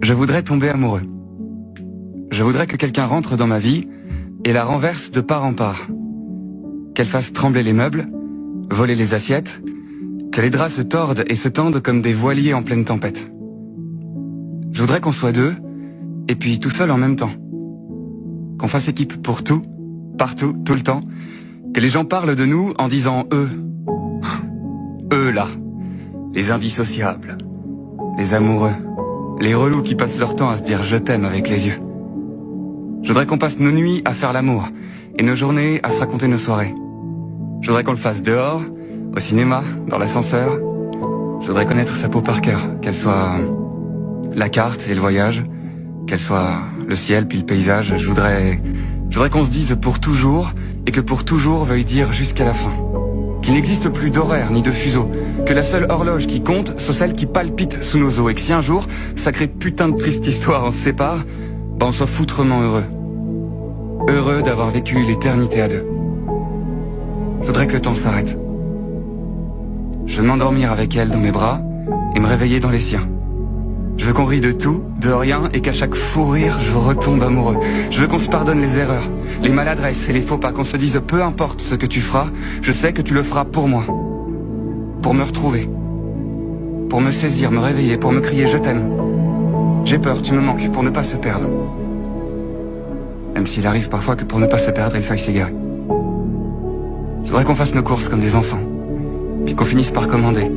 Je voudrais tomber amoureux. Je voudrais que quelqu'un rentre dans ma vie et la renverse de part en part. Qu'elle fasse trembler les meubles, voler les assiettes, que les draps se tordent et se tendent comme des voiliers en pleine tempête. Je voudrais qu'on soit deux, et puis tout seul en même temps. Qu'on fasse équipe pour tout, partout, tout le temps. Que les gens parlent de nous en disant eux. Eux là, les indissociables, les amoureux, les relous qui passent leur temps à se dire je t'aime avec les yeux. Je voudrais qu'on passe nos nuits à faire l'amour et nos journées à se raconter nos soirées. Je voudrais qu'on le fasse dehors, au cinéma, dans l'ascenseur. Je voudrais connaître sa peau par cœur, qu'elle soit la carte et le voyage, qu'elle soit le ciel puis le paysage. Je voudrais qu'on se dise pour toujours et que pour toujours veuille dire jusqu'à la fin. Qu'il n'existe plus d'horaire ni de fuseau, que la seule horloge qui compte soit celle qui palpite sous nos os et que si un jour, sacrée putain de triste histoire, on se sépare, on soit foutrement heureux. Heureux d'avoir vécu l'éternité à deux. Je voudrais que le temps s'arrête. Je veux m'endormir avec elle dans mes bras et me réveiller dans les siens. Je veux qu'on rie de tout, de rien et qu'à chaque fou rire, je retombe amoureux. Je veux qu'on se pardonne les erreurs, les maladresses et les faux pas, qu'on se dise peu importe ce que tu feras, je sais que tu le feras pour moi. Pour me retrouver. Pour me saisir, me réveiller, pour me crier je t'aime. J'ai peur, tu me manques, pour ne pas se perdre. Même s'il arrive parfois que pour ne pas se perdre, il faille s'égarer. Je voudrais qu'on fasse nos courses comme des enfants, puis qu'on finisse par commander.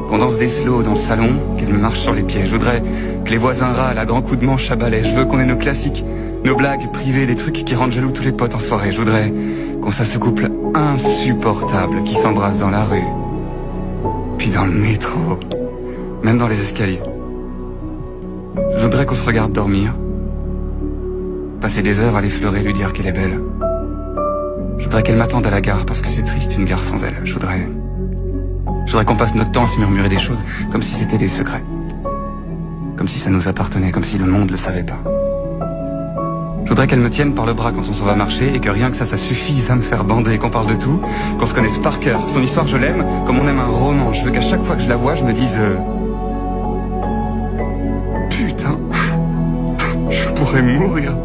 Qu'on danse des slows dans le salon, qu'elle me marche sur les pieds. Je voudrais que les voisins râlent à grands coups de manche à balai. Je veux qu'on ait nos classiques, nos blagues privées, des trucs qui rendent jaloux tous les potes en soirée. Je voudrais qu'on fasse ce couple insupportable qui s'embrasse dans la rue, puis dans le métro, même dans les escaliers. Je voudrais qu'on se regarde dormir, passer des heures à l'effleurer, lui dire qu'elle est belle. Je voudrais qu'elle m'attende à la gare parce que c'est triste une gare sans elle. Je voudrais qu'on passe notre temps à se murmurer des choses comme si c'était des secrets. Comme si ça nous appartenait, comme si le monde le savait pas. Je voudrais qu'elle me tienne par le bras quand on s'en va marcher et que rien que ça suffise à me faire bander, qu'on parle de tout, qu'on se connaisse par cœur. Son histoire, je l'aime comme on aime un roman. Je veux qu'à chaque fois que je la vois, je me dise putain, je pourrais mourir.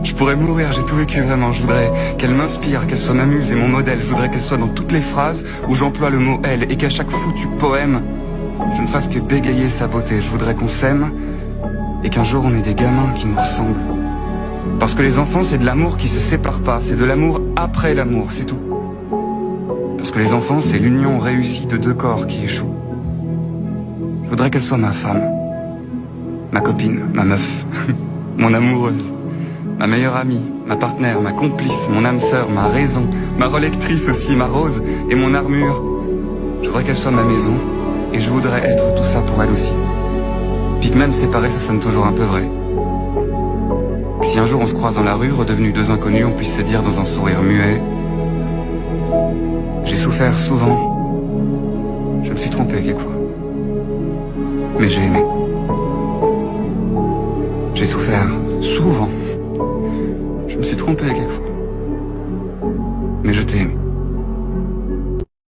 Je pourrais mourir, j'ai tout vécu vraiment. Je voudrais qu'elle m'inspire, qu'elle soit ma muse et mon modèle. Je voudrais qu'elle soit dans toutes les phrases où j'emploie le mot elle et qu'à chaque foutu poème, je ne fasse que bégayer sa beauté. Je voudrais qu'on s'aime et qu'un jour on ait des gamins qui nous ressemblent. Parce que les enfants, c'est de l'amour qui se sépare pas. C'est de l'amour après l'amour, c'est tout. Parce que les enfants, c'est l'union réussie de deux corps qui échouent. Je voudrais qu'elle soit ma femme, ma copine, ma meuf, mon amoureuse. Ma meilleure amie, ma partenaire, ma complice, mon âme sœur, ma raison, ma relectrice aussi, ma rose et mon armure. Je voudrais qu'elle soit ma maison et je voudrais être tout ça pour elle aussi. Puis que même séparés, ça sonne toujours un peu vrai. Que si un jour on se croise dans la rue, redevenus deux inconnus, on puisse se dire dans un sourire muet: j'ai souffert souvent, je me suis trompé quelquefois, mais j'ai aimé. J'ai souffert souvent. Je me suis trompé quelquefois, mais je t'ai aimé.